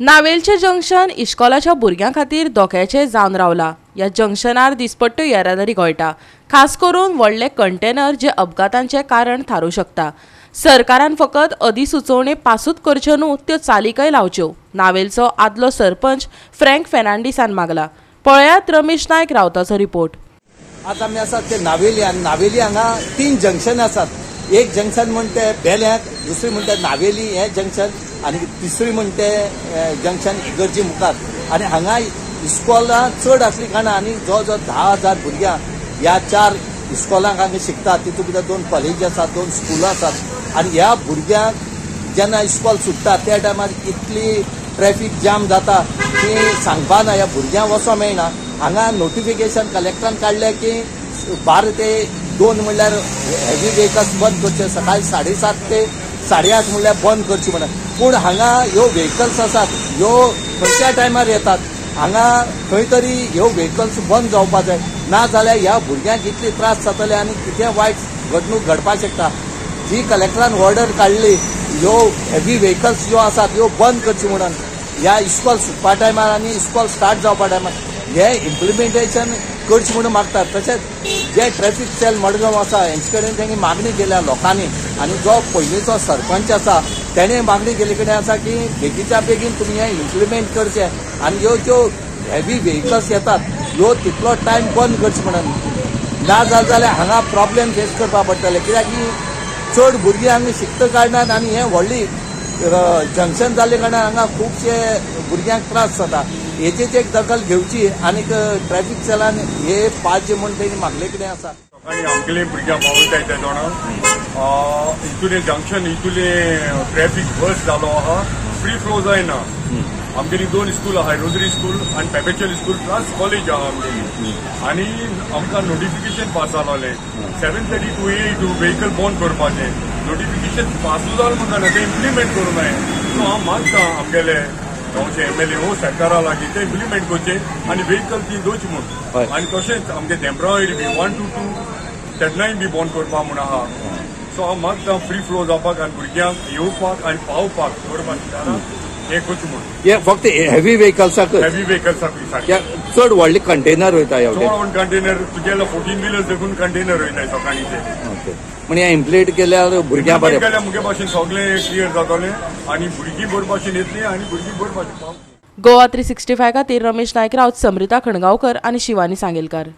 नावेलचे junction इश्कोलाच्या भुरग्यां खातीर धोक्याचे जावन रावला। या जंक्शनार दिसपट्टो येरादारी घोळटा, खास करून व्हडले कंटेनर जे अपघातांचे कारण थारू शकता। सरकारान फकत अधिसुचोवणी पासूच करच्यो न्हू, त्यो चालीकय लावच्यो। नावेलचो आदलो सरपंच फ्रँक फेर्नांडीसान मागला। पळयात रमेश नायक रावताचो रिपोर्ट। आज आमी आसात ते नावेली आनी नावेली हांगा 3 जंक्शन आसात। एक जंक्शन म्हणते बेल्याक, दुसरी म्हणते नावेली हे जंक्शन आनी तिसरी म्हणते जंक्शन इगर्जी मुखार। आनी हांगा इस्कॉलां चड आसली कारणान आनी जो 10,000 भुरग्यां ह्या 4 इस्कॉलांक हांगा शिकतात। तितूंत भितर 2 कॉलेज आसात, 2 स्कुलां आसात। आनी ह्या भुरग्यांक जेन्ना इस्कॉल सुट्टा त्या टायमार इतली ट्रॅफिक जाम जाता की सांगपा ना, ह्या भुरग्यांक वचों मेळना। हांगा नोटिफिकेशन कलेक्टरान काडलें की 12 ते 2 म्हणल्यार हेवी व्हेकल्स बंद करचे, सकाळी 7:30 ते 8:30 म्हणल्यार बंद करची म्हणून। पूण हांगा ह्यो व्हेकल्स आसात ह्यो खंयच्या टायमार येतात, हांगा खंय तरी ह्यो व्हेकल्स बंद जावपाक जाय, ना जाल्यार ह्या भुरग्यांक इतले त्रास जातले आनी कितें वायट घडणूक घडपाक शकता। जी कलेक्टरान ऑर्डर काडली ह्यो हेवी व्हेकल्स ज्यो आसात ह्यो बंद करची म्हणून ह्या इस्कॉल सुटपा टायमार आनी इस्कॉल स्टार्ट जावपा टायमार हे इम्प्लिमेंटेशन करचें म्हणून मागतात। तशेंच जे ट्रॅफिक सेल मडगांव आसा हेंचे कडेन तेंगे मागणी केल्या लोकांनी, आनी जो पयलींचो सरपंच आसा तेणें मागणी केले कडेन आसा की बेगीच्या बेगीन तुमी हें इम्प्लिमेंट करचें आनी ह्यो ज्यो हेवी व्हेकल्स येतात ह्यो तितलो टायम बंद करचे म्हणून। ना जाल्यार हांगा प्रॉब्लेम फेस करपा पडटले, कित्याक की चड भुरगीं हांगा शिकता कारणान आनी हें व्हडली जंक्शन जाल्ले कारणान हांगा खुबशे भुरग्यांक त्रास जाता। हेचेच एक दखल घेवची आनी ट्रॅफिक सेलान हे पाळचे म्हूण तेणी मागले कडेन आसा। आनी आमगेले भुरग्यां पावयताय ते जाणा इतुले जंक्शन इतुले ट्रॅफिक बस जालो आहा, फ्री फ्लो जायना। आमगेली 2 स्कूल आहा, रोजरी स्कूल आनी पेपेचुअल स्कूल प्लस कॉलेज आहा आमगेली। आनी आमकां नोटिफिकेशन पास जालोलें 7:30 to 8 व्हेकल बंद करपाचें। नोटिफिकेशन पास जालें म्हणटा तें इम्प्लिमेंट करूं जाय। सो हांव मागता आमगेले गांवचे MLA हो सरकारा लागीं ते इम्प्लिमेंट करचे आनी व्हेकल ती दोच म्हूण। आनी तशेंच आमगे टेम्पररी बी 1 to 2 तेन्नाय बी बंद करपा म्हूण आहा। सो हांव मागता फ्री फ्लो जावपाक आनी भुरग्यांक येवपाक आनी पावपाक करपाक हे करचें म्हूण। हे फक्त हेवी व्हेकल्साक चड व्हडले कंटेनर वयता, चड कंटेनर तुगेलो 14 व्हिलर्स देखून कंटेनर वयताय सकाळीचे। म्हणजे हें इम्प्लिमेंट केल्यार भुरग्यां बरें केल्यार मुगे भाशेन सगळें क्लियर जातलें आनी भुरगीं बरे भाशेन येतलीं आनी भुरगीं बरे भाशेन पावतलीं। गोवा 365 खातीर रमेश नायक रावत, समृता खणगांवकर आनी शिवानी सांगेलकार।